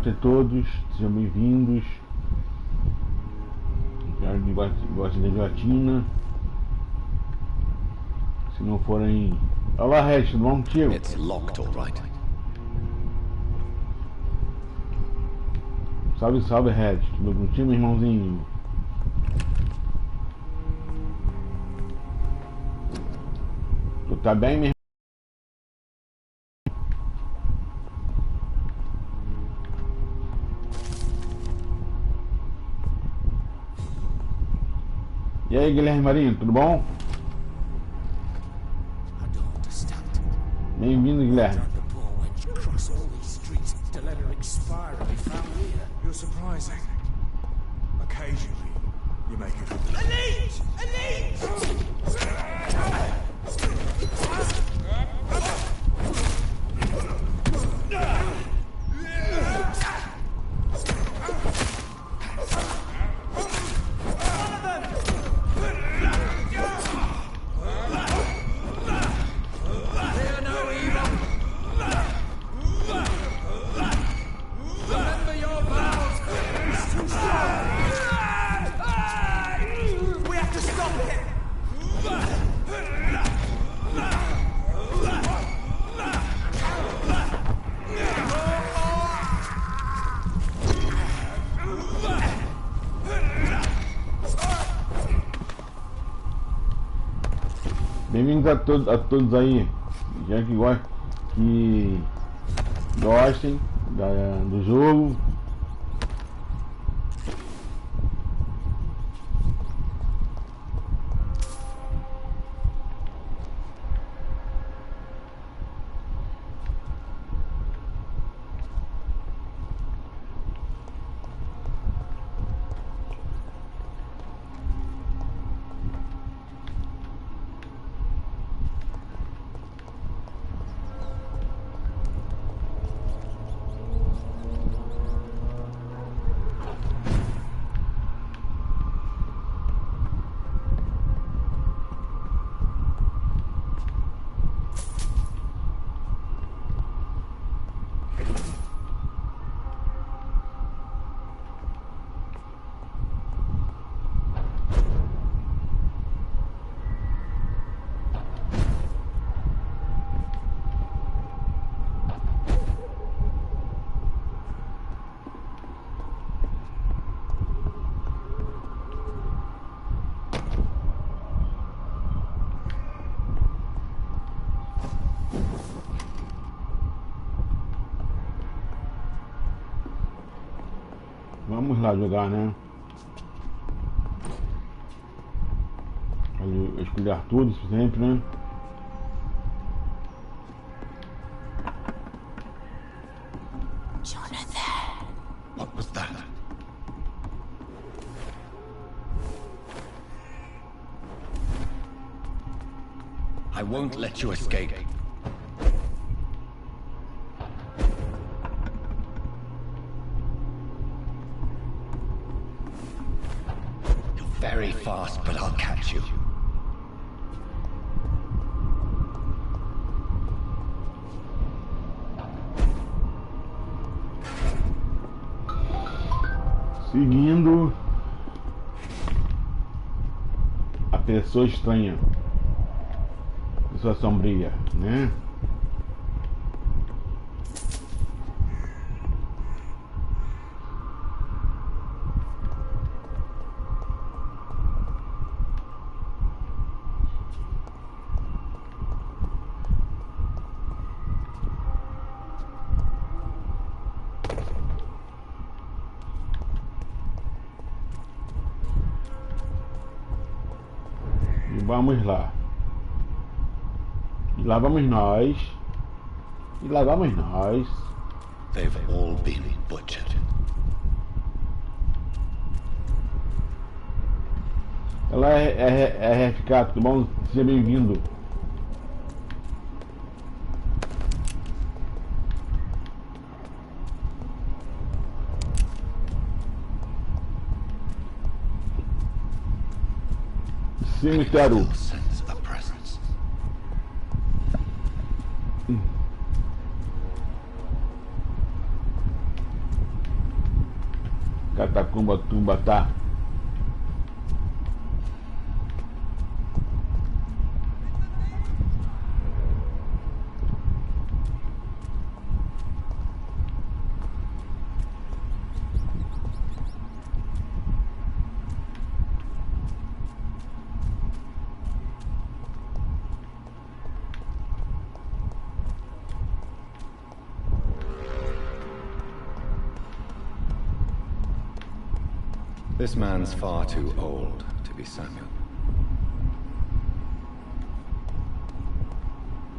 noite a todos, sejam bem-vindos. Quero que gostem da jogatina. Se não forem... Olá, Regis, tudo bom contigo? It's locked, all right. Salve, salve, Regis, tudo contigo, meu irmãozinho? Tu tá bem, meu irmão? E aí, Guilherme Marinho, tudo bom? Bem-vindo, Guilherme. Bem-vindos a todos aí, já que gostem do jogo. Vamos lá jogar, né? Escolher tudo sempre, né? Jonathan! What was that? I won't let you escape. Very fast, but I'll catch you. Seguindo a pessoa estranha, pessoa sombria, né? Vamos lá. E lá vamos nós. E lá vamos nós. They've all been butchered. Ela é RFK, tudo bom? Seja bem-vindo. Cemitério. Catacumba tumba tá. This man's far too old to be Samuel.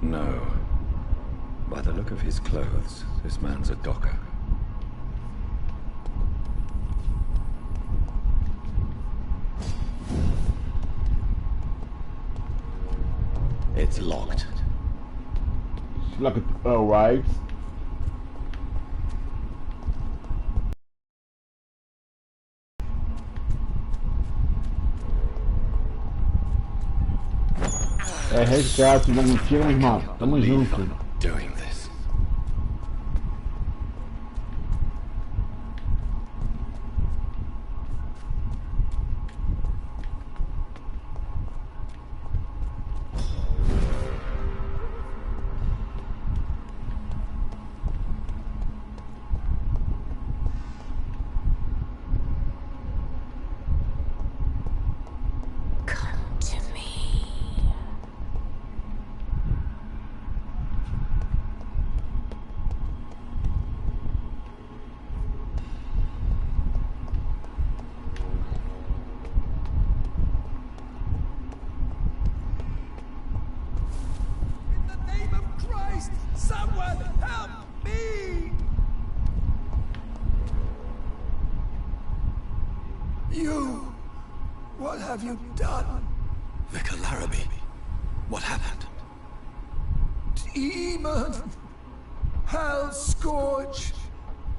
No. By the look of his clothes, this man's a docker. It's locked. Look at alright. É resgate, não mentira, meu irmão. Tamo junto. Doing this. What have you done? Vicar Larrabee, what happened? Demon! Hell scourge!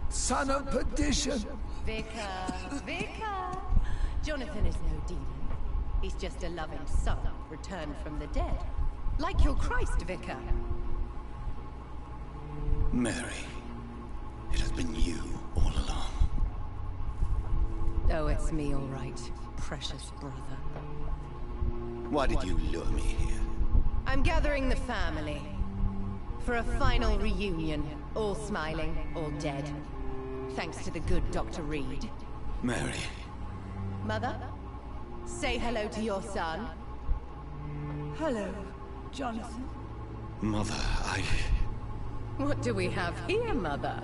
Son of perdition! Vicar! Jonathan is no demon. He's just a loving son returned from the dead. Like your Christ, Vicar. Mary, it has been you all along. Oh, it's me, all right. Precious brother. Why did you lure me here? I'm gathering the family. For a final reunion. All smiling, all dead. Thanks to the good Dr. Reed. Mary. Mother? Say hello to your son. Hello, Jonathan. Mother, What do we have here, Mother?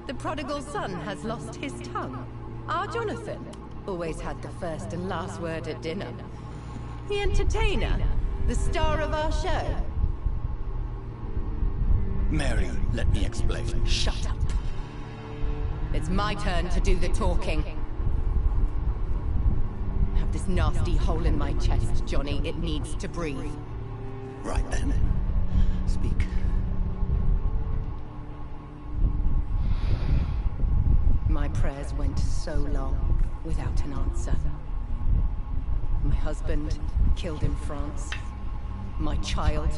The prodigal son has lost his tongue. Our Jonathan always had the first and last word at dinner. The entertainer, the star of our show. Mary, let me explain. Shut up. It's my turn to do the talking. I have this nasty hole in my chest, Johnny. It needs to breathe. Right then. Speak. My prayers went so long without an answer. My husband killed in France. My child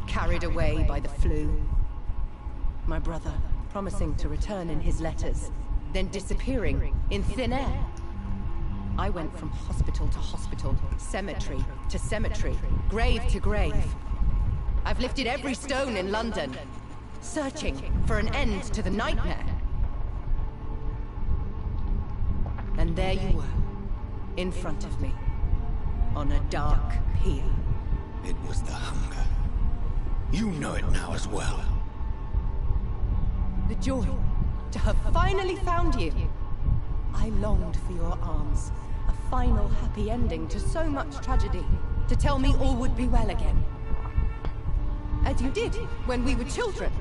carried away by the flu. My brother promising to return in his letters, then disappearing in thin air. I went from hospital to hospital, cemetery to cemetery, grave to grave. I've lifted every stone in London, searching for an end to the nightmare. And there you were, in front of me, on a dark pier. It was the hunger. You know it now as well. The joy to have finally found you. I longed for your arms, a final happy ending to so much tragedy, to tell me all would be well again. As you did when we were children.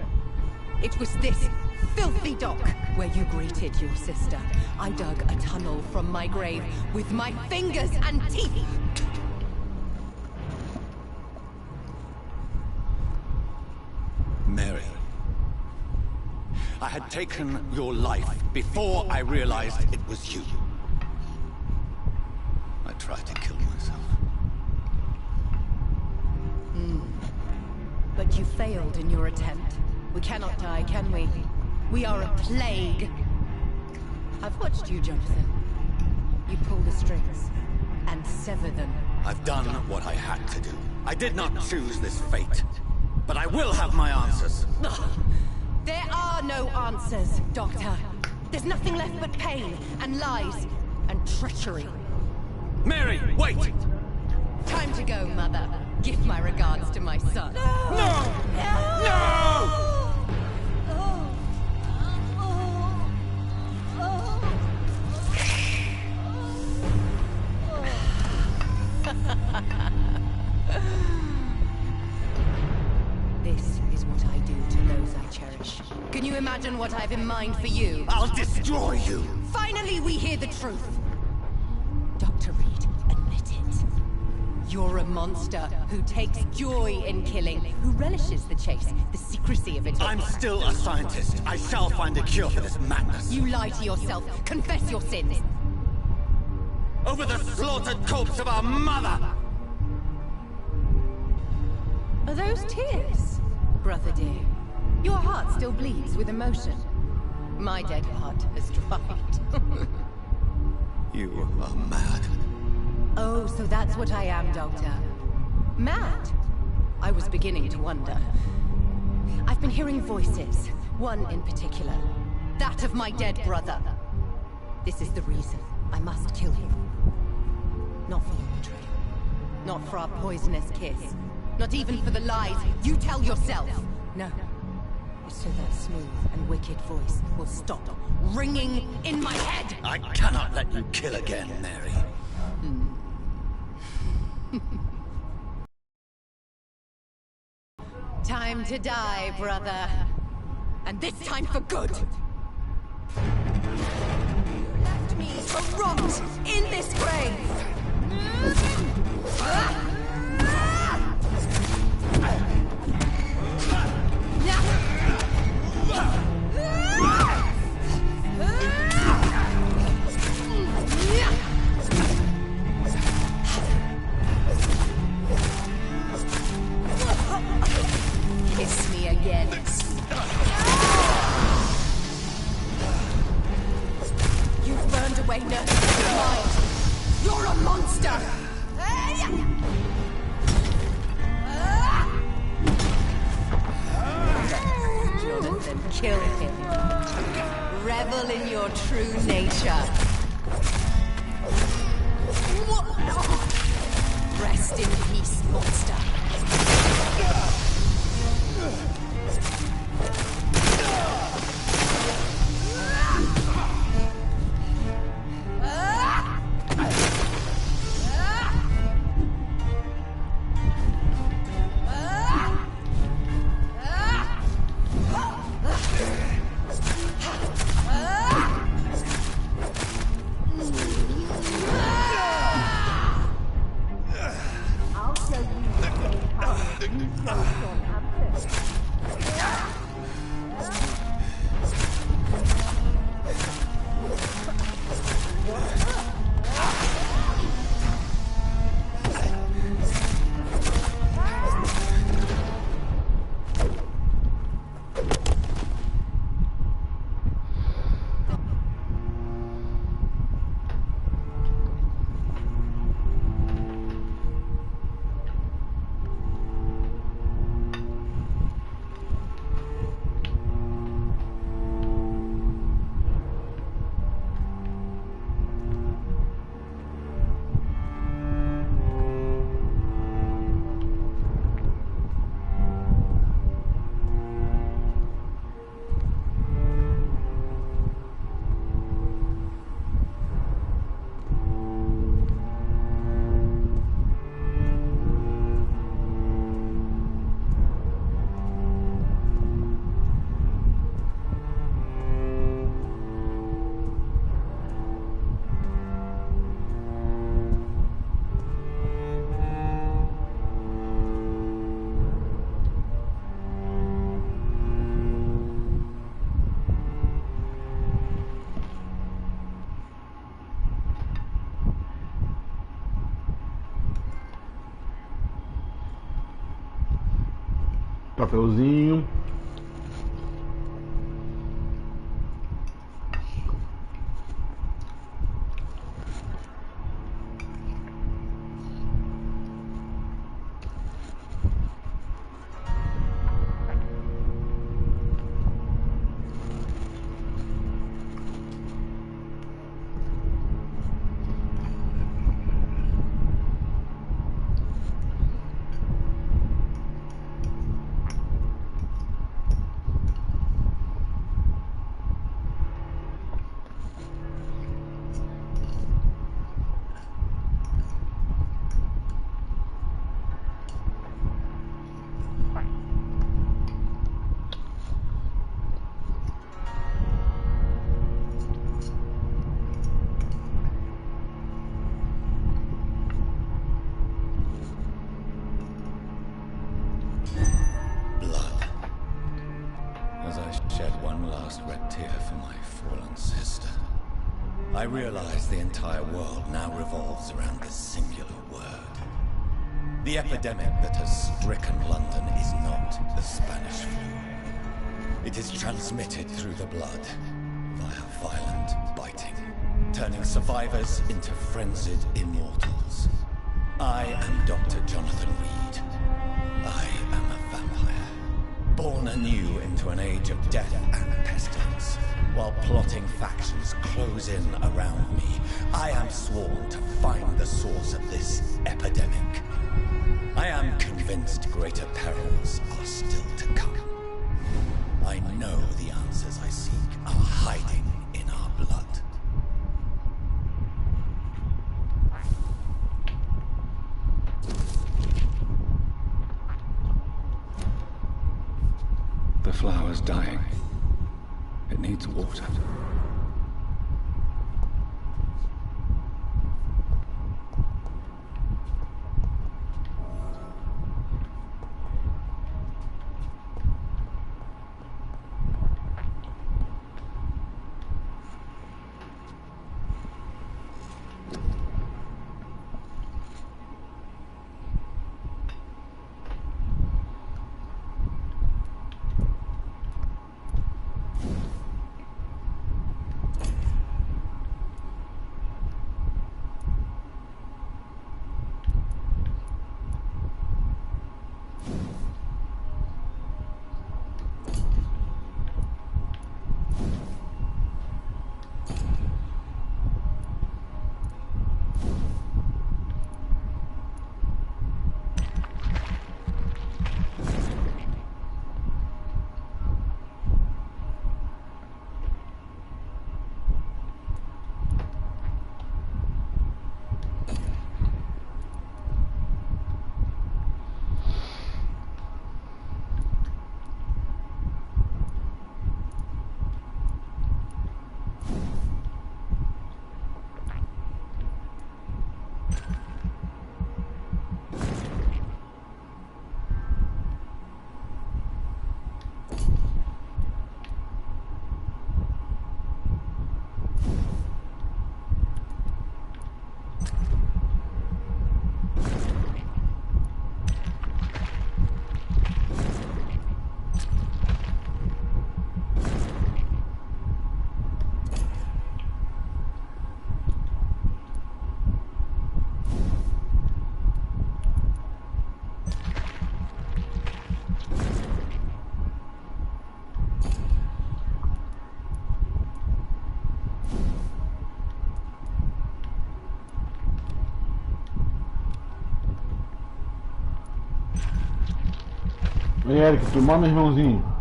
It was this filthy dock where you greeted your sister. I dug a tunnel from my grave with my fingers and teeth. Mary, I had taken your life before I realized it was you. I tried to kill myself. But you failed in your attempt. We cannot die, can we? We are a plague. I've watched you, Jonathan. You pull the strings and sever them. I've done what I had to do. I did not choose this fate, but I will have my answers. There are no answers, Doctor. There's nothing left but pain and lies and treachery. Mary, wait! Time to go, Mother. Give my regards to my son. No! No! This is what I do to those I cherish. Can you imagine what I've in mind for you? I'll destroy you! Finally, we hear the truth. Dr. Reed, admit it. You're a monster who takes joy in killing, who relishes the chase, the secrecy of it all. I'm still a scientist. I shall find a cure for this madness. You lie to yourself. Confess your sins. Over the slaughtered corpse of our mother! Are those tears? Brother dear, your heart still bleeds with emotion. My dead heart has dried. You are mad. Oh, so that's what I am, Doctor. Mad? I was beginning to wonder. I've been hearing voices, one in particular. That of my dead brother. This is the reason I must kill you. Not for your betrayal. Not for our poisonous kiss. Not even for the lies you tell yourself. No. It's so that smooth and wicked voice will stop ringing in my head. I cannot let you kill again, Mary. Time to die, brother. And this time for good. You left me to rot in this grave. Kiss me again. You've burned away Nurse's mind. You're a monster! Jonathan, kill him. Revel in your true nature. Rest in peace, monster. Papelzinho. tear for my fallen sister. I realize the entire world now revolves around this singular word. The epidemic that has stricken London is not the Spanish flu. It is transmitted through the blood, via violent biting, turning survivors into frenzied immortals. I am Dr. Jonathan Reed. I am a vampire, born anew into an age of death and pestilence. While plotting factions close in around me, I am sworn to find the source of this epidemic. I am convinced greater perils are still to come. I know the answers I seek are hiding in our blood. The flower's dying. It needs water. Vem, Eric, tomar meu irmãozinho.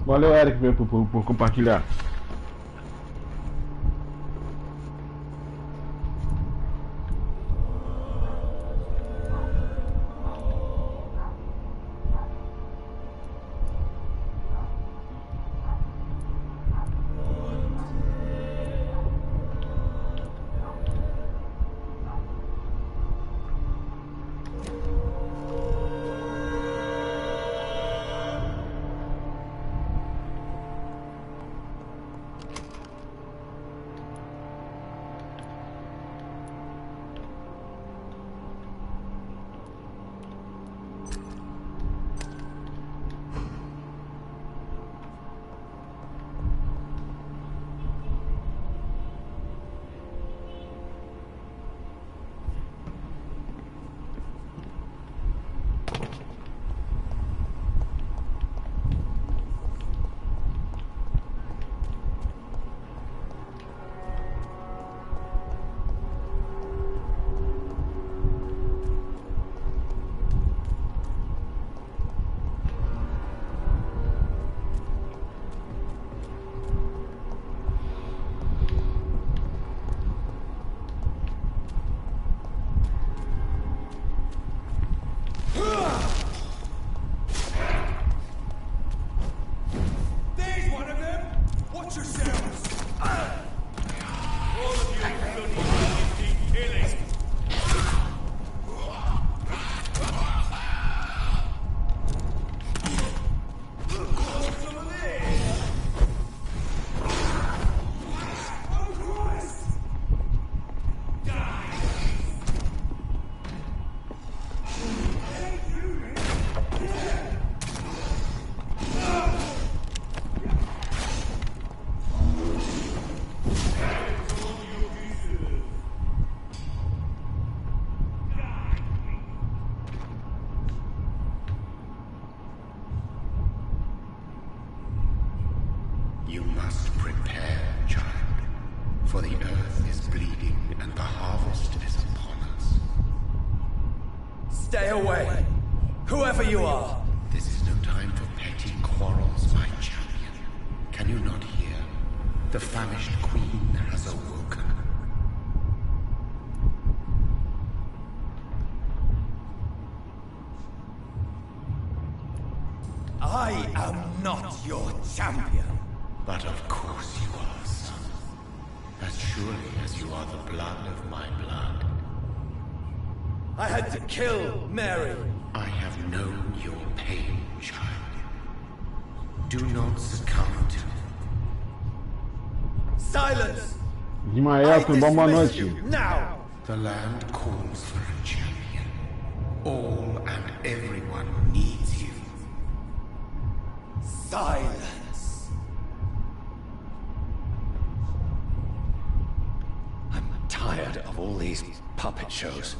Valeu, Eric, por compartilhar. Stay away, whoever you are. This is no time for petty quarrels, my champion. Can you not hear? The famished queen has awoken. I am not your champion. But of course you are, son. As surely as you are the blood of my blood. I had to kill Mary. I have known your pain, child. Do not succumb to Silence! Ismael, tudo bom? Boa dismiss noite. you now! The land calls for a champion. All and everyone needs you. Silence! I'm tired of all these puppet shows.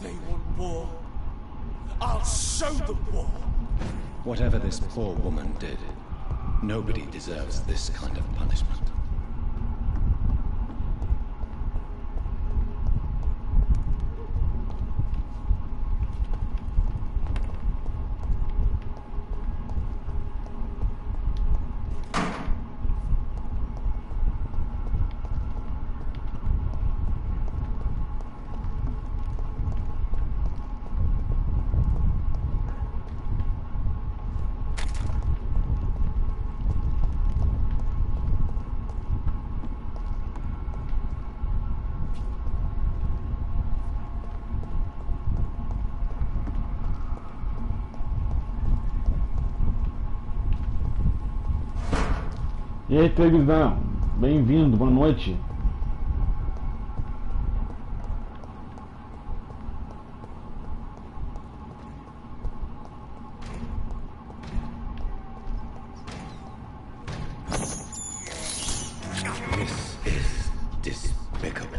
They want war. I'll show them war. Whatever this poor woman did, nobody deserves this kind of punishment. E aí, Trevisan, bem-vindo, boa noite. This is despicable.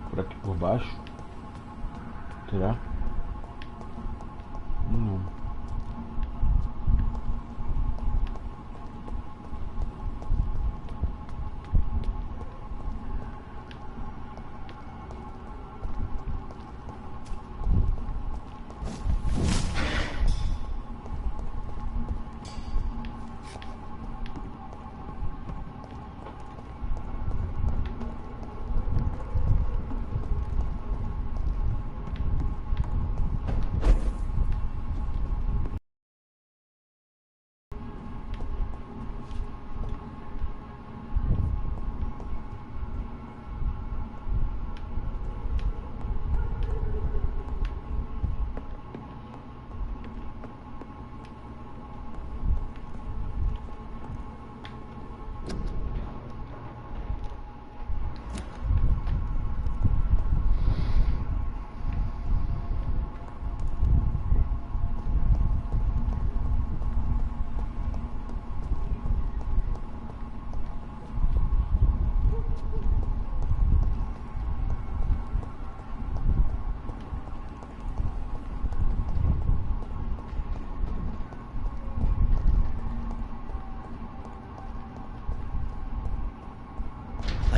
Por aqui por baixo. Será? Não.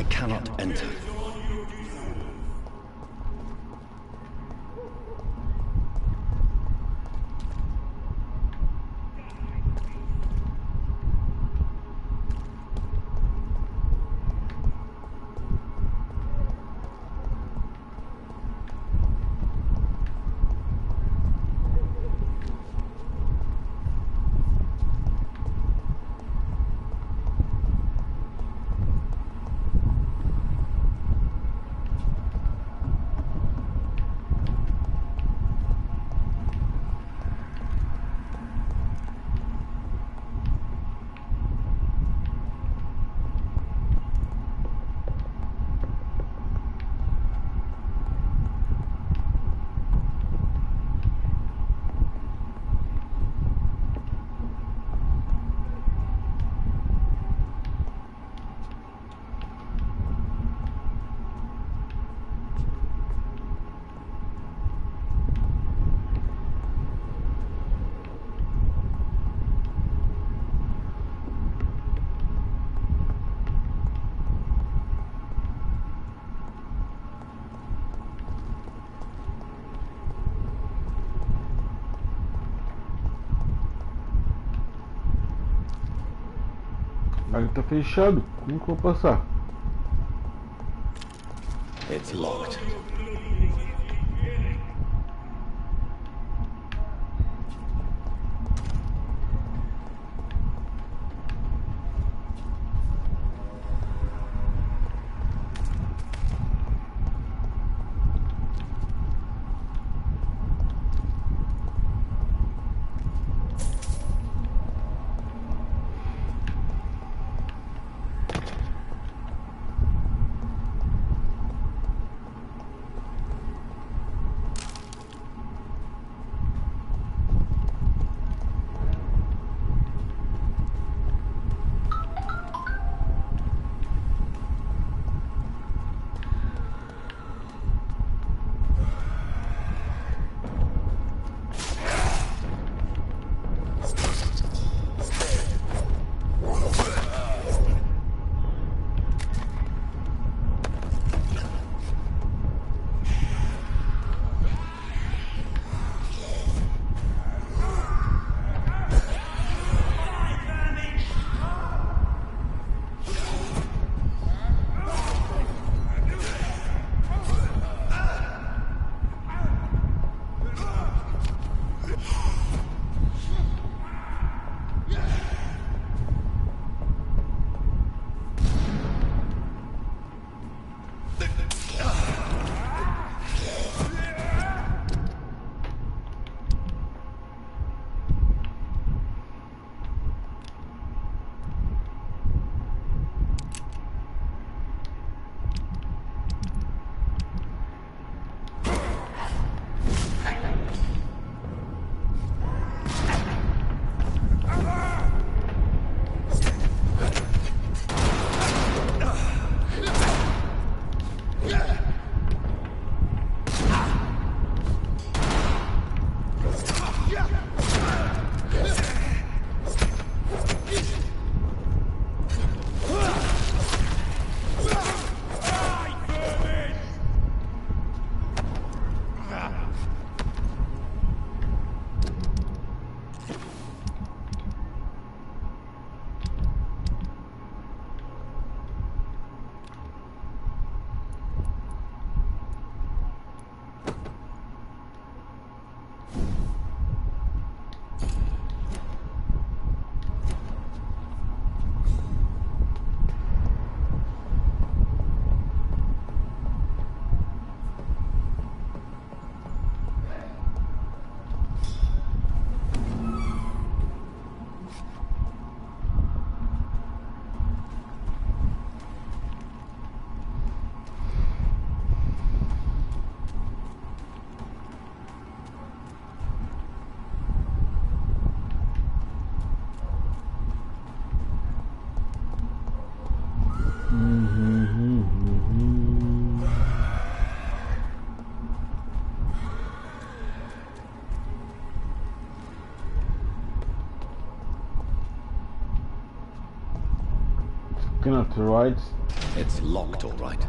cannot enter. Mas tá fechado, como que eu vou passar? It's locked. Cannot right. It's locked, all right.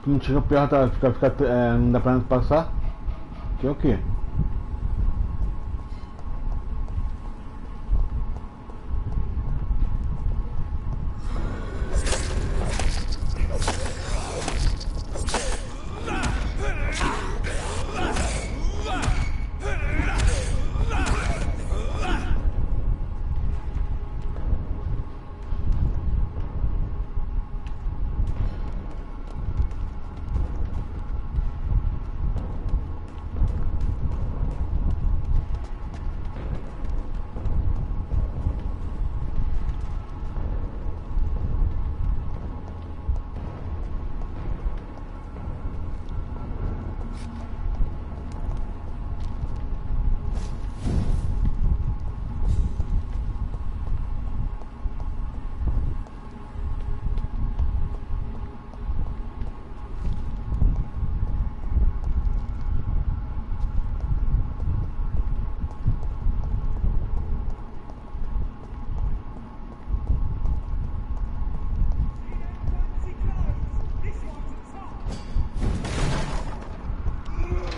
Não chega perto, não dá pra passar? Que é o quê?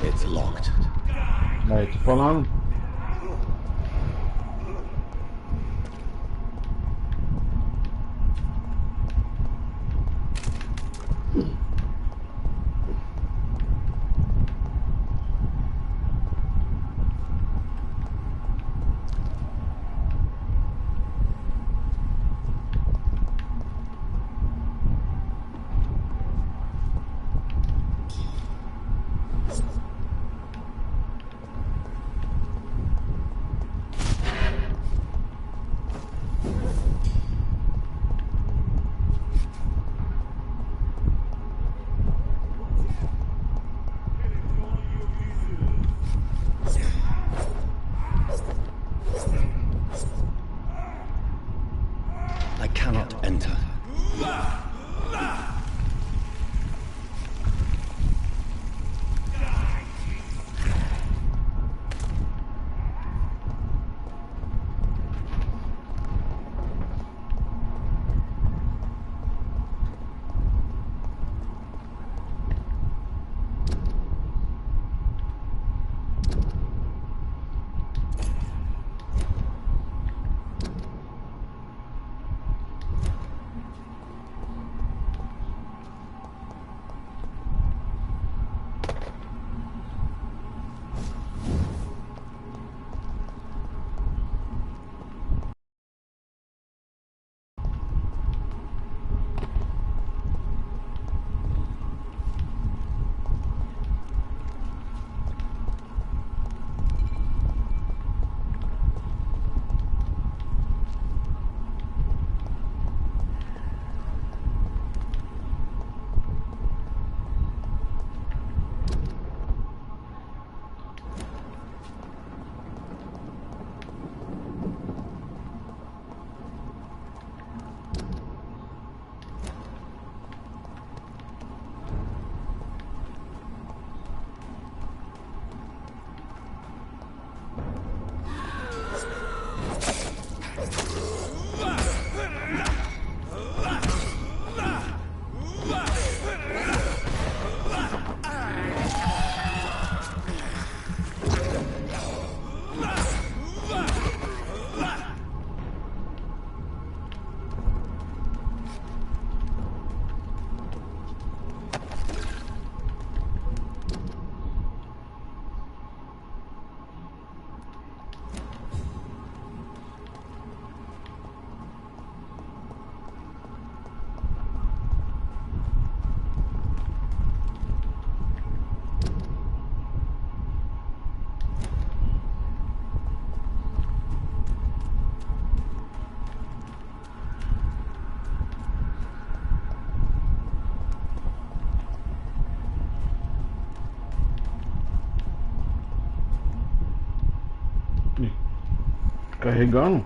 It's locked. Aí, tô falando. Carregando.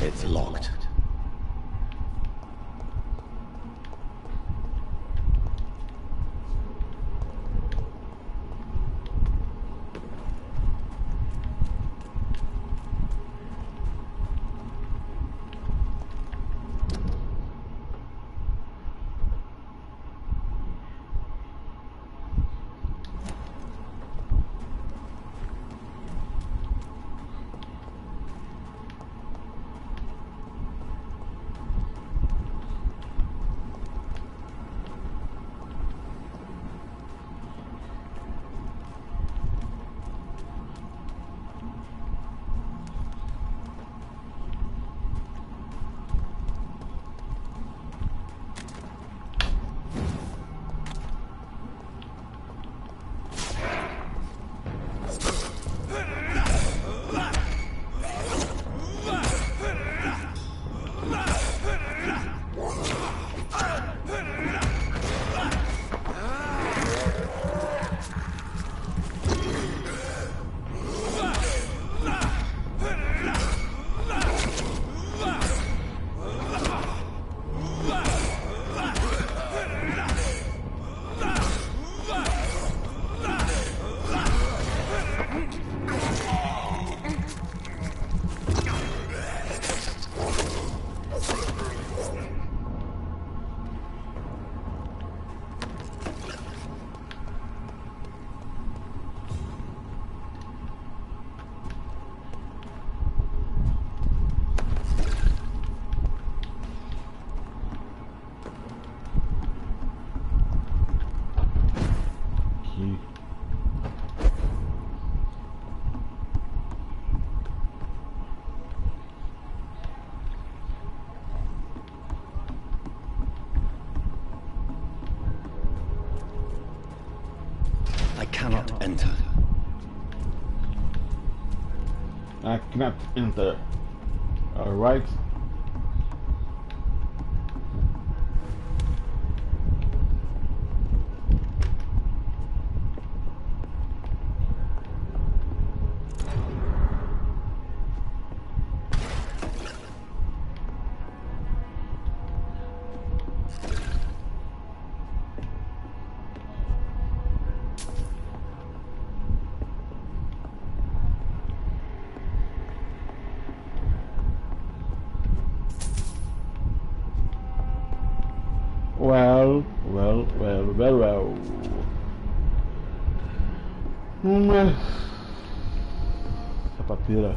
It's locked. Cannot enter. I cannot enter. Alright. Well. Uma sapateira.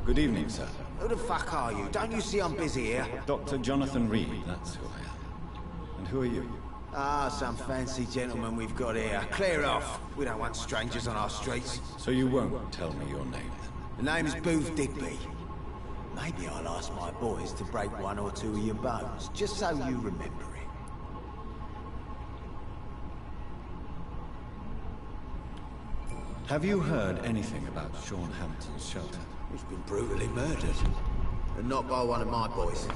Good evening, sir. Who the fuck are you? Don't you see I'm busy here? Dr. Jonathan Reed, that's who I am. And who are you? Ah, some fancy gentleman we've got here. Clear off. We don't want strangers on our streets. So you won't tell me your name, then? The name's Booth Digby. Maybe I'll ask my boys to break one or two of your bones, just so you remember it. Have you heard anything about Sean Hampton's shelter? He's been brutally murdered. And not by one of my boys.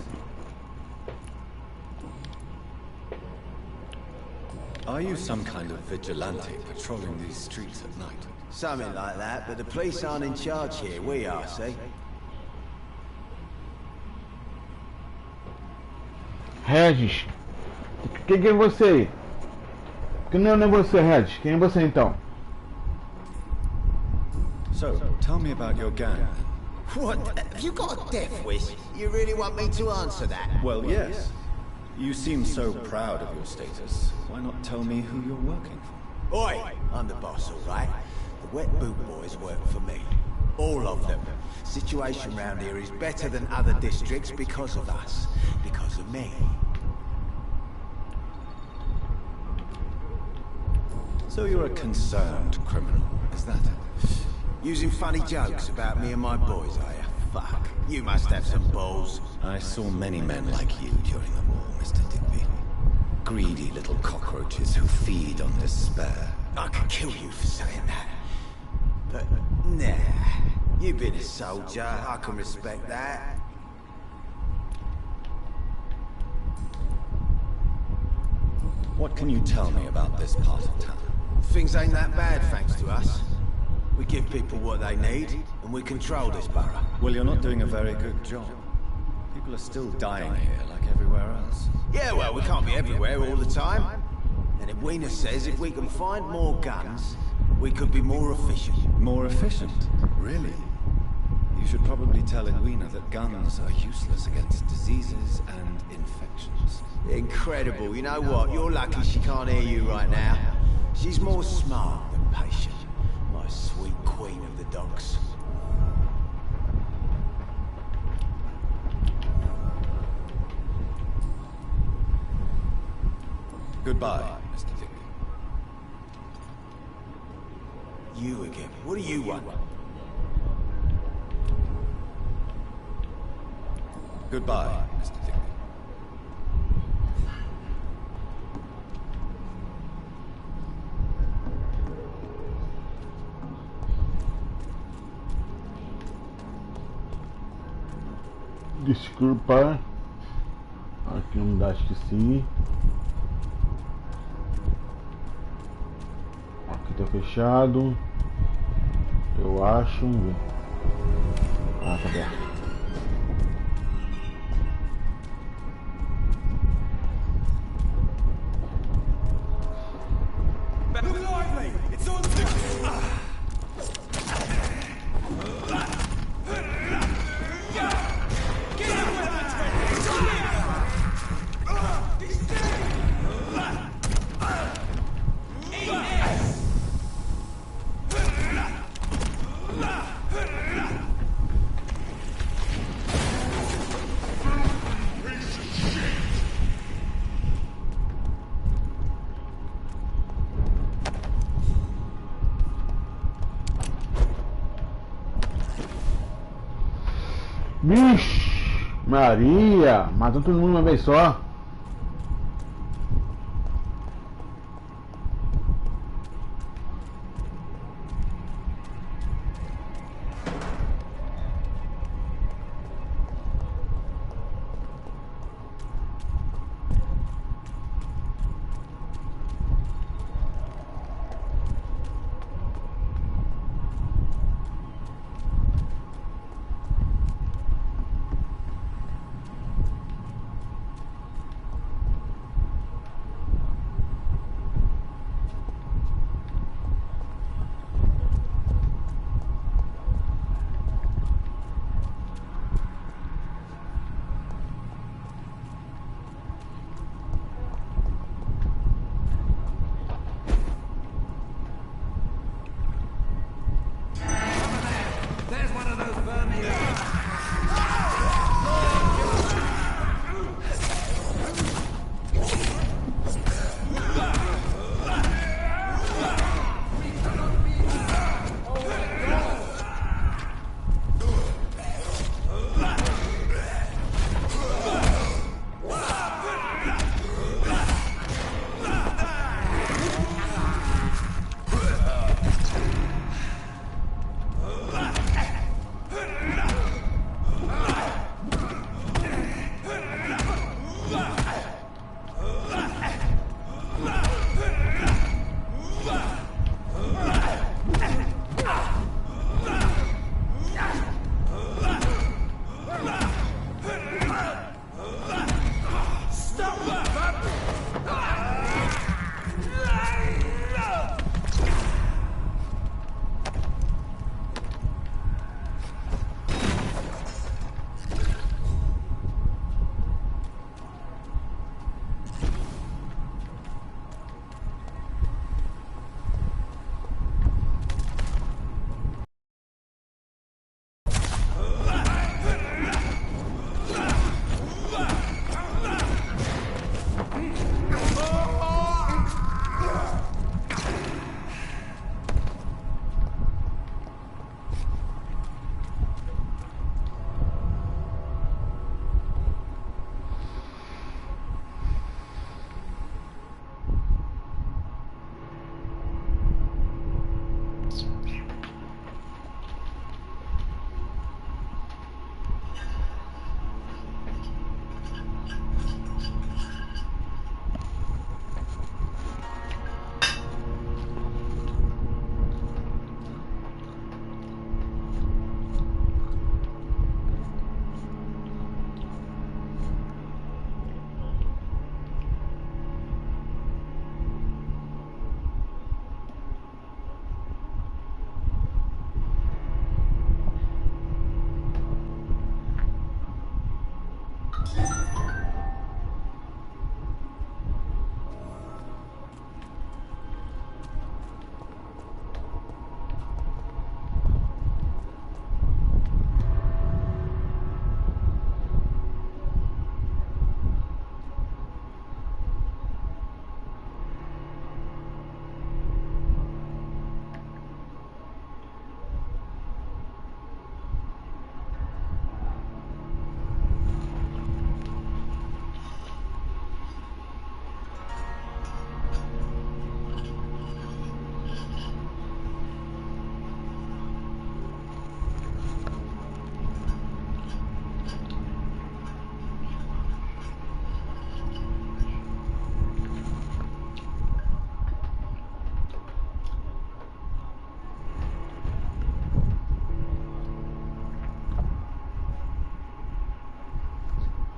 Are you some kind of vigilante patrolling these streets at night? Something like that, but the police aren't in charge here. We are, see? Regis, quem é você? Não é você, Regis. Quem é você então? So, tell me about your gang. What? Have you got a death wish? You really want me to answer that? Well, yes. You seem so proud of your status. Why not tell me who you're working for? Oi! I'm the boss, all right? The Wet Boot Boys work for me. All of them. Situation round here is better than other districts because of us. Because of me. So you're a concerned criminal, is that it? Using funny jokes about me and my boys, are you? Fuck. You must have some balls. I saw many men like you during the war, Mr. Digby. Greedy little cockroaches who feed on despair. I could kill you for saying that. But, nah. You've been a soldier. I can respect that. What can you tell me about this part of town? Things ain't that bad, thanks to us. We give people what they need, and we control this borough. Well, you're not doing a very good job. People are still dying here like everywhere else. Yeah, well, we can't be everywhere all the time. And Edwina says if we can find more guns, we could be more efficient. More efficient? Really? You should probably tell Edwina that guns are useless against diseases and infections. Incredible. You know what? You're lucky she can't hear you right now. She's more smart than patient. My sweet queen of the docks. Goodbye, Mr. Digby. You again. What do you want? Goodbye, Mr. Digby. Desculpa. Aqui não dá, acho que sim. Aqui tá fechado. Eu acho. Vamos ver. Ah, tá aberto. Vixe, Maria, matou todo mundo uma vez só.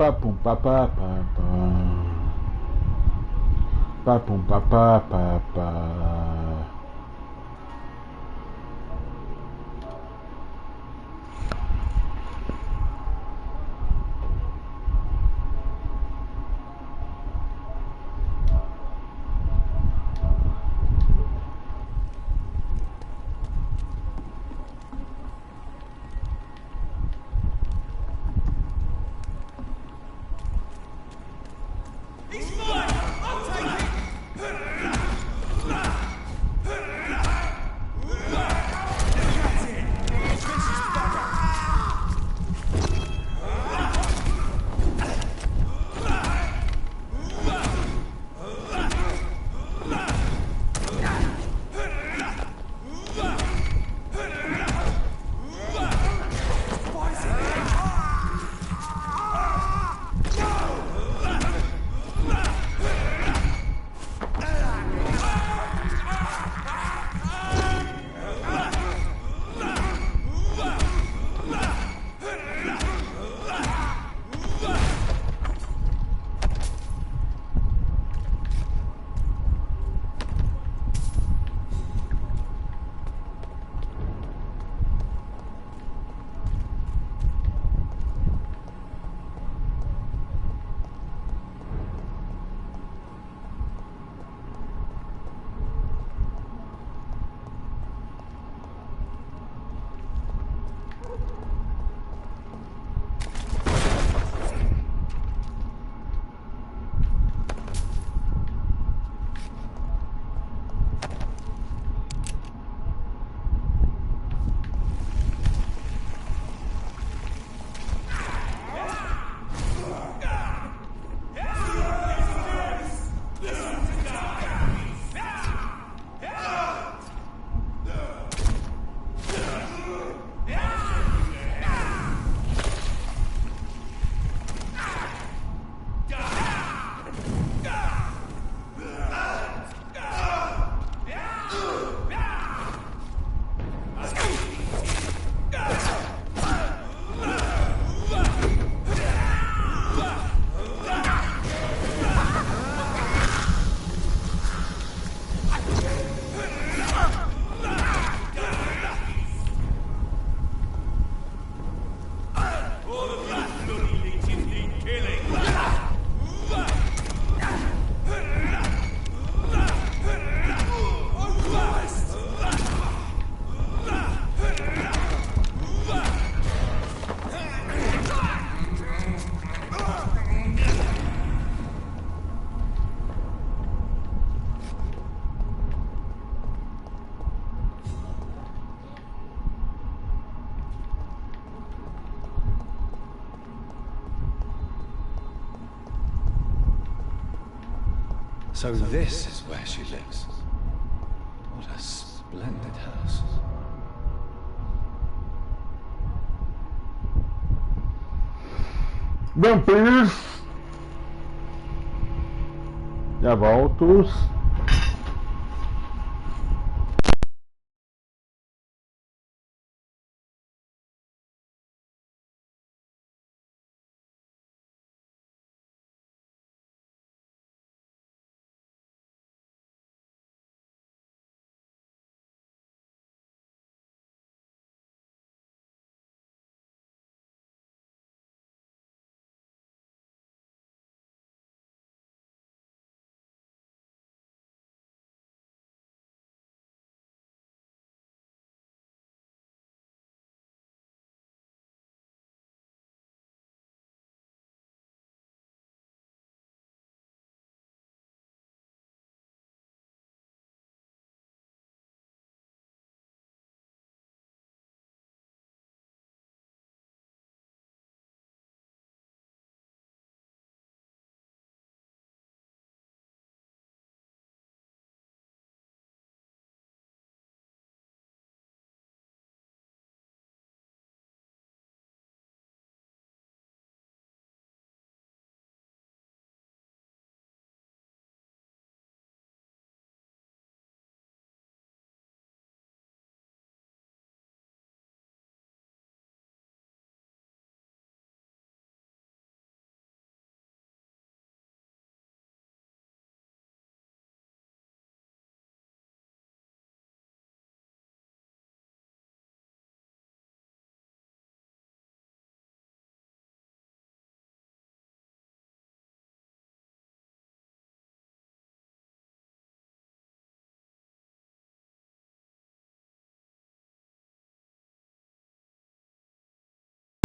Papum papá papá. Papum papá papá. So this is where she lives. What a splendid house. Vampyrs. Já volto.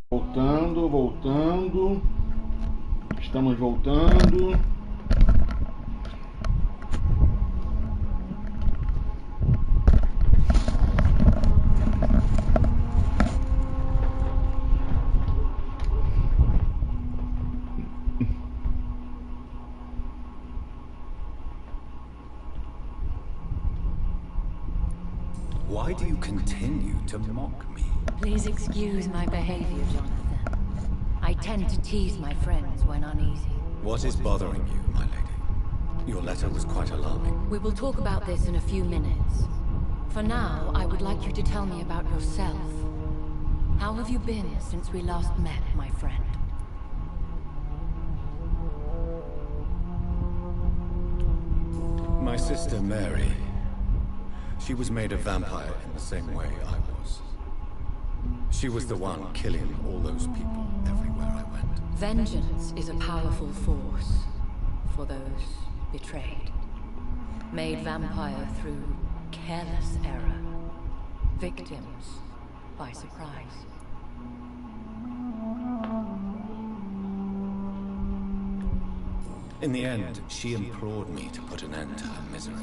Voltando, voltando. Estamos voltando. Why do you continue to mock me? Please excuse my behavior, Jonathan. I tend to tease my friends when uneasy. What is bothering you, my lady? Your letter was quite alarming. We will talk about this in a few minutes. For now, I would like you to tell me about yourself. How have you been since we last met, my friend? My sister Mary. She was made a vampire in the same way I was. She was the one killing all those people everywhere I went. Vengeance is a powerful force for those betrayed. Made vampire through careless error. Victims by surprise. In the end, she implored me to put an end to her misery.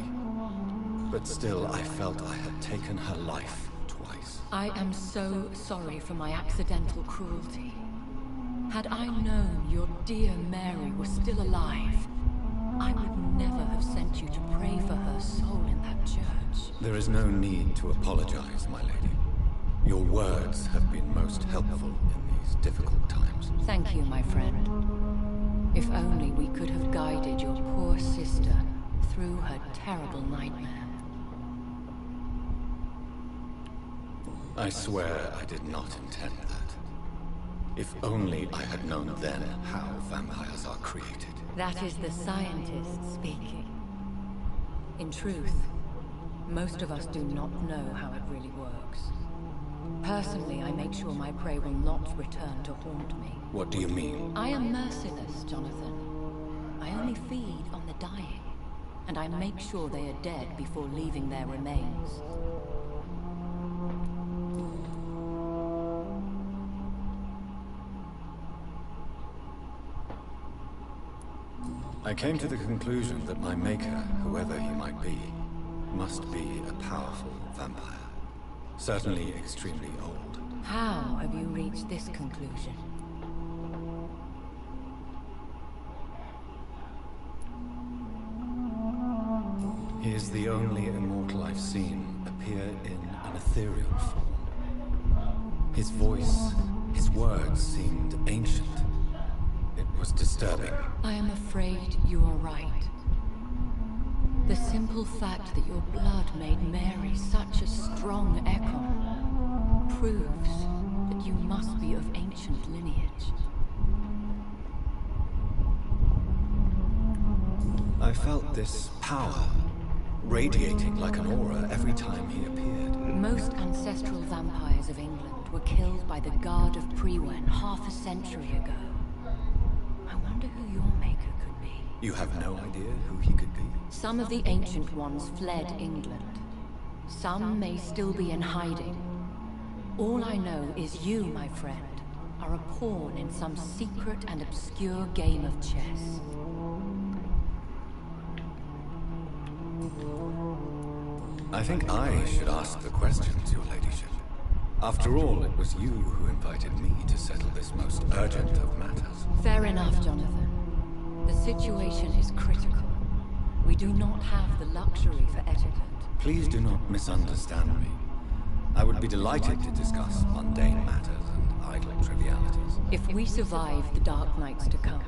But still, I felt I had taken her life twice. I am so sorry for my accidental cruelty. Had I known your dear Mary was still alive, I would never have sent you to pray for her soul in that church. There is no need to apologize, my lady. Your words have been most helpful in these difficult times. Thank you, my friend. If only we could have guided your poor sister through her terrible nightmare. I swear I did not intend that. If only I had known then how vampires are created. That is the scientist speaking. In truth, most of us do not know how it really works. Personally, I make sure my prey will not return to haunt me. What do you mean? I am merciless, Jonathan. I only feed on the dying, and I make sure they are dead before leaving their remains. I came to the conclusion that my maker, whoever he might be, must be a powerful vampire. Certainly extremely old. How have you reached this conclusion? He is the only immortal I've seen appear in an ethereal form. His voice, his words seemed ancient. It was disturbing. I am afraid you are right. The simple fact that your blood made Mary such a strong echo proves that you must be of ancient lineage. I felt this power radiating like an aura every time he appeared. Most ancestral vampires of England were killed by the Guard of Prewen half a century ago. I wonder who your maker could be. You have no idea who he could be? Some of the ancient ones fled England. Some may still be in hiding. All I know is you, my friend, are a pawn in some secret and obscure game of chess. I think I should ask the questions, your ladyship. After all, it was you who invited me to settle this most urgent of matters. Fair enough, Jonathan. The situation is critical. We do not have the luxury for etiquette. Please do not misunderstand me. I would be delighted to discuss mundane matters and idle trivialities. If we survive the dark nights to come,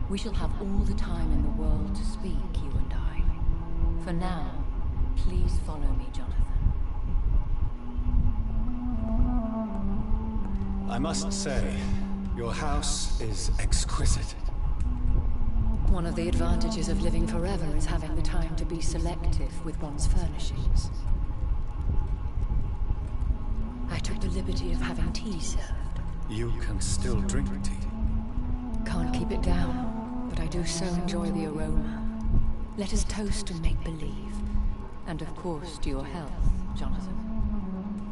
we shall have all the time in the world to speak, you and I. For now, please follow me, Jonathan. I must say, your house is exquisite. One of the advantages of living forever is having the time to be selective with one's furnishings. I took the liberty of having tea served. You can still drink tea. Can't keep it down, but I do so enjoy the aroma. Let us toast to make-believe. And of course to your health, Jonathan.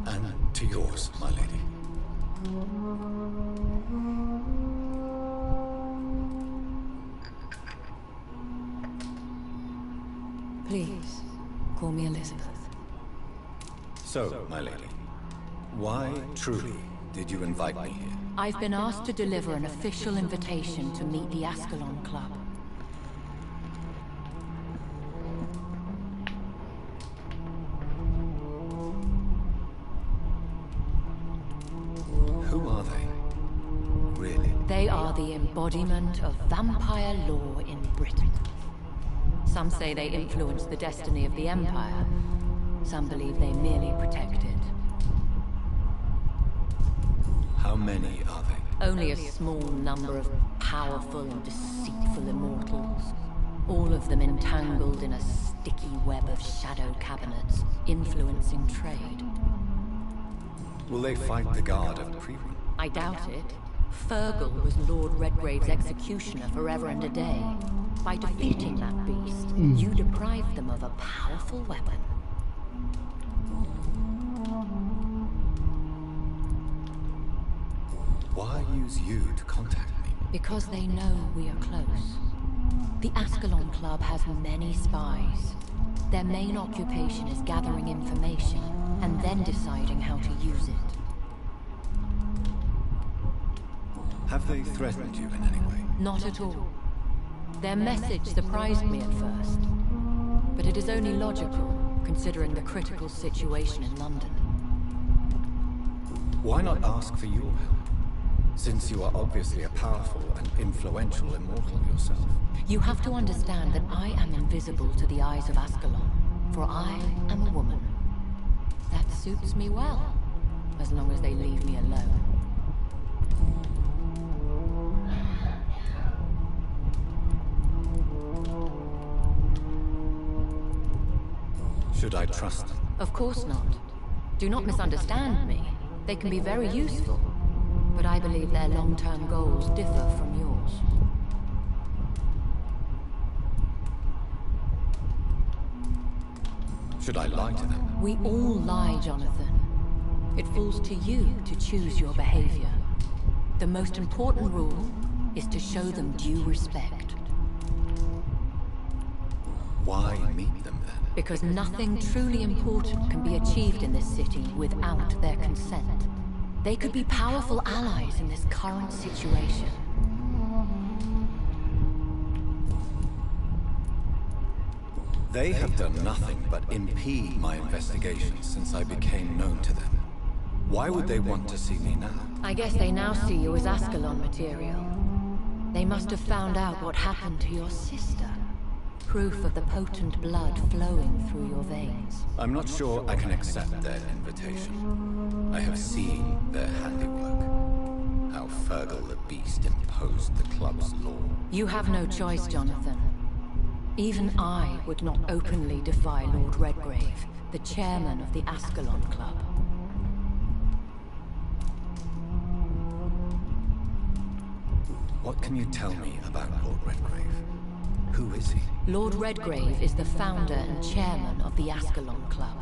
And to yours, my lady. Please, call me Elizabeth. So, my lady, why truly did you invite me here? I've been asked to deliver an official invitation to meet the Ascalon Club. Who are they? Really? They are the embodiment of vampire law in Britain. Some say they influence the destiny of the Empire. Some believe they merely protect it. How many are they? Only a small number of powerful and deceitful immortals. All of them entangled in a sticky web of shadow cabinets, influencing trade. Will they fight the guard of Primo? I doubt it. Fergal was Lord Redgrave's executioner forever and a day. By defeating that beast, you deprived them of a powerful weapon. Why use you to contact me? Because they know we are close. The Ascalon Club has many spies. Their main occupation is gathering information, and then deciding how to use it. Have they threatened you in any way? Not at all. Their message surprised me at first. But it is only logical, considering the critical situation in London. Why not ask for your help? Since you are obviously a powerful and influential immortal yourself. You have to understand that I am invisible to the eyes of Ascalon, for I am a woman. That suits me well, as long as they leave me alone. Should I trust them? Of course not. Do not misunderstand me. They can be very useful, but I believe their long-term goals differ from yours. Should I lie to them? We all lie, Jonathan. It falls to you to choose your behavior. The most important rule is to show them due respect. Why meet them then? Because nothing truly important can be achieved in this city without their consent. They could be powerful allies in this current situation. They have done nothing but impede my investigations since I became known to them. Why would they want to see me now? I guess they now see you as Ascalon material. They must have found out what happened to your sister. Proof of the potent blood flowing through your veins. I'm not sure I can accept their invitation. I have seen their handiwork. How Fergal the Beast imposed the club's law. You have no choice, Jonathan. Even I would not openly defy Lord Redgrave, the chairman of the Ascalon Club. What can you tell me about Lord Redgrave? Who is he? Lord Redgrave is the founder and chairman of the Ascalon Club.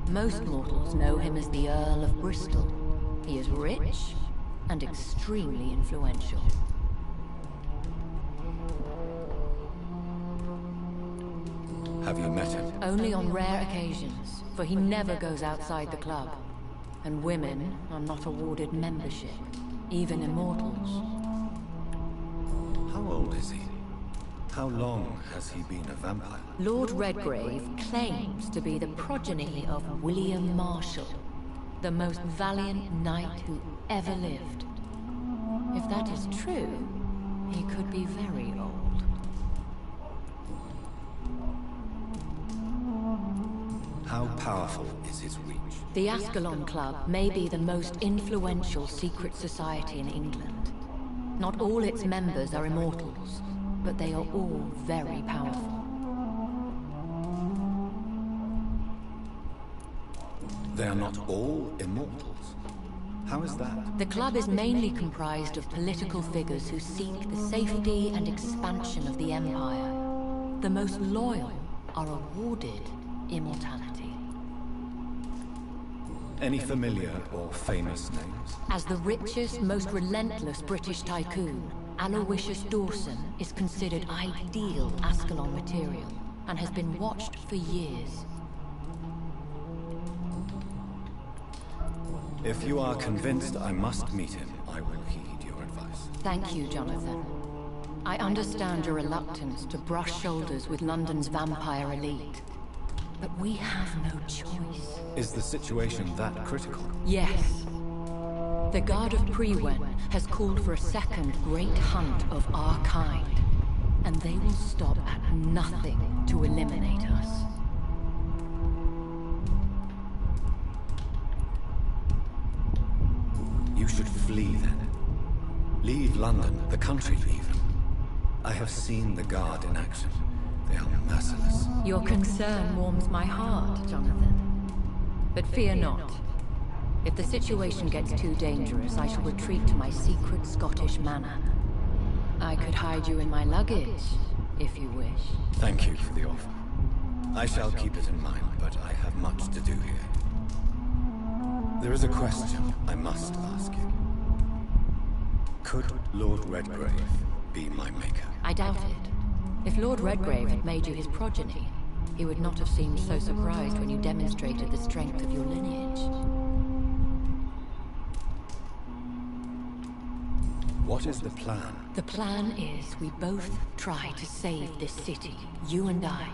Most mortals know him as the Earl of Bristol. He is rich and extremely influential. Have you met him? Only on rare occasions, for he never goes outside the club. And women are not awarded membership, even immortals. How old is he? How long has he been a vampire? Lord Redgrave claims to be the progeny of William Marshall, the most valiant knight who ever lived. If that is true, he could be very old. How powerful is his reach? The Ascalon Club may be the most influential secret society in England. Not all its members are immortals, but they are all very powerful. They are not all immortals. How is that? The club is mainly comprised of political figures who seek the safety and expansion of the Empire. The most loyal are awarded immortality. Any familiar or famous names? As the richest, most relentless British tycoon, Aloysius Dawson is considered ideal Ascalon material and has been watched for years. If you are convinced I must meet him, I will heed your advice. Thank you, Jonathan. I understand your reluctance to brush shoulders with London's vampire elite. But we have no choice. Is the situation that critical? Yes. The Guard of Prewen has called for a second great hunt of our kind. And they will stop at nothing to eliminate us. You should flee then. Leave London, the country even. I have seen the Guard in action. They are merciless. Your concern warms my heart, Jonathan. But fear not. If the situation gets too dangerous, I shall retreat to my secret Scottish manor. I could hide you in my luggage, if you wish. Thank you for the offer. I shall keep it in mind, but I have much to do here. There is a question I must ask you. Could Lord Redgrave be my maker? I doubt it. If Lord Redgrave had made you his progeny, he would not have seemed so surprised when you demonstrated the strength of your lineage. What is the plan? The plan is we both try to save this city, you and I.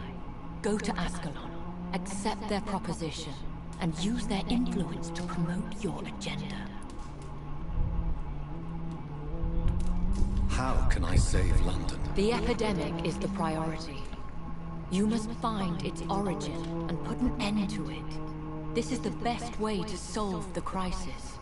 Go to Ascalon, accept their proposition, and use their influence to promote your agenda. How can I save London? The epidemic is the priority. You must find its origin and put an end to it. This is the best way to solve the crisis.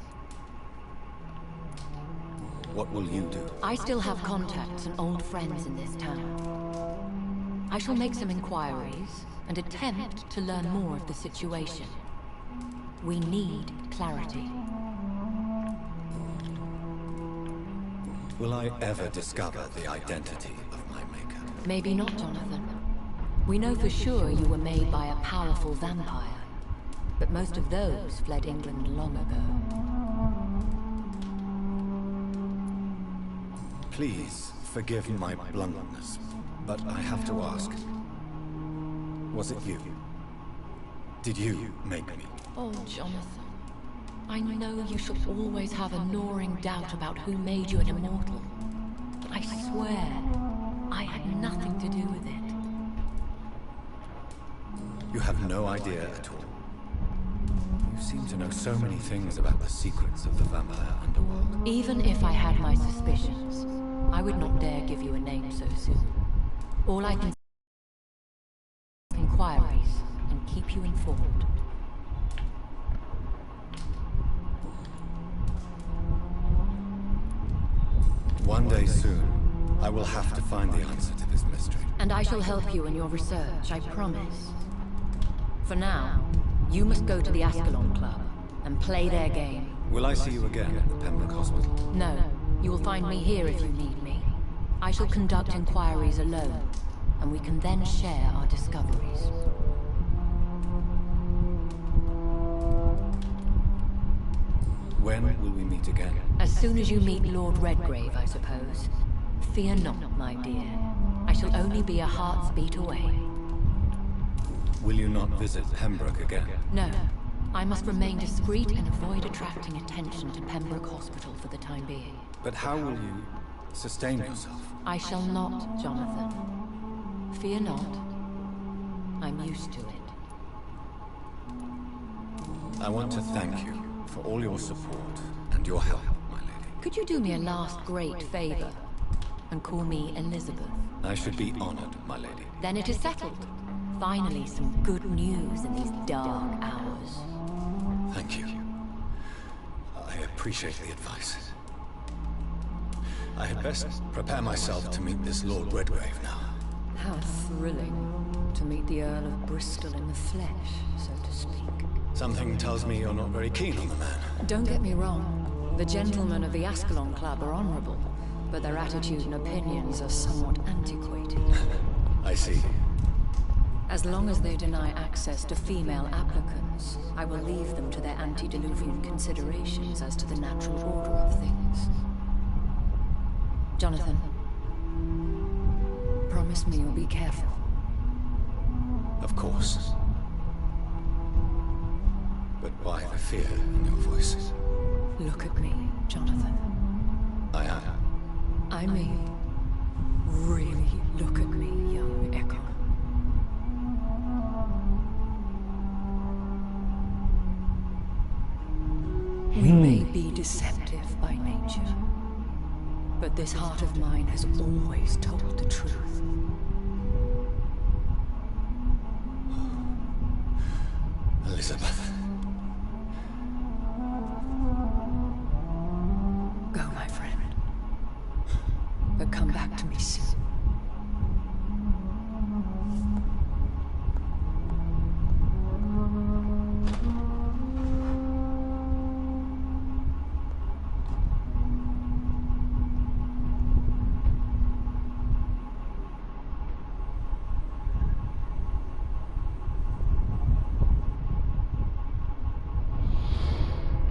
What will you do? I still have contacts and old friends in this town. I shall make some inquiries and attempt to learn more of the situation. We need clarity. Will I ever discover the identity of my maker? Maybe not, Jonathan. We know for sure you were made by a powerful vampire, but most of those fled England long ago. Please forgive my bluntness, but I have to ask. Was it you? Did you make me? Oh, Jonathan. I know you shall always have a gnawing doubt about who made you an immortal. But I swear, I had nothing to do with it. You have no idea at all. You seem to know so many things about the secrets of the vampire underworld. Even if I had my suspicions, I would not dare give you a name so soon. All I can do is inquiries and keep you informed. One day soon, I will have to find the answer to this mystery. And I shall help you in your research, I promise. For now, you must go to the Ascalon Club and play their game. Will I see you again at the Pembroke Hospital? No, you will find me here if you need me. I shall conduct inquiries alone, and we can then share our discoveries. When will we meet again? As soon as you meet Lord Redgrave, I suppose. Fear not, my dear. I shall only be a heart's beat away. Will you not visit Pembroke again? No. I must remain discreet and avoid attracting attention to Pembroke Hospital for the time being. But how will you sustain yourself? I shall not, Jonathan. Fear not. I'm used to it. I want to thank you for all your support and your help, my lady. Could you do me a last great favor and call me Elizabeth? I should be honored, my lady. Then it is settled. Finally, some good news in these dark hours. Thank you. I appreciate the advice. I had best prepare myself to meet this Lord Redgrave now. How thrilling to meet the Earl of Bristol in the flesh, so to speak. Something tells me you're not very keen on the man. Don't get me wrong. The gentlemen of the Ascalon Club are honorable, but their attitude and opinions are somewhat antiquated. I see. As long as they deny access to female applicants, I will leave them to their antediluvian considerations as to the natural order of things. Jonathan, promise me you'll be careful. Of course. But why the fear in your voice? Look at me, Jonathan. I am. I mean, really look at me, young Echo. We may be deceptive by nature, but this heart of mine has always told the truth. Elizabeth. Go, my friend. But come back to me soon.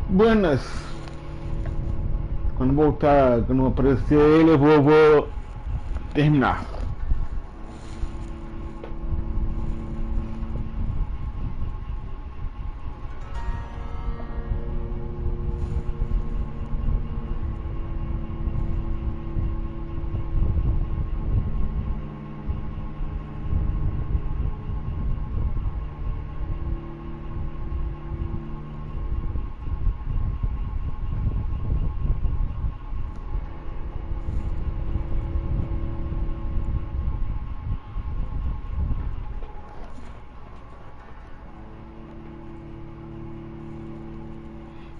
Buenas. Quando voltar, quando aparecer ele, eu vou terminar.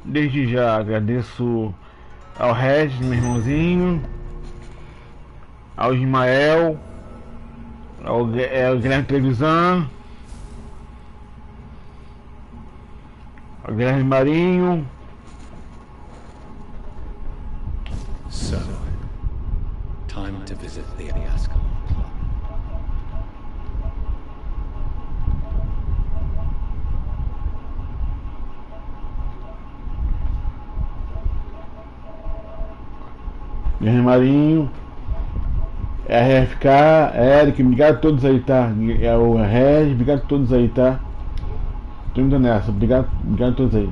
Desde já agradeço ao Regis, meu irmãozinho, ao Ismael, ao Guilherme Trevisan, ao Guilherme Marinho. So, time to visit the Ascalon Club. Guilherme Marinho, RFK, Eric, obrigado a todos aí, tá? É o Regis, obrigado a todos aí, tá? Tô indo nessa, obrigado a todos aí.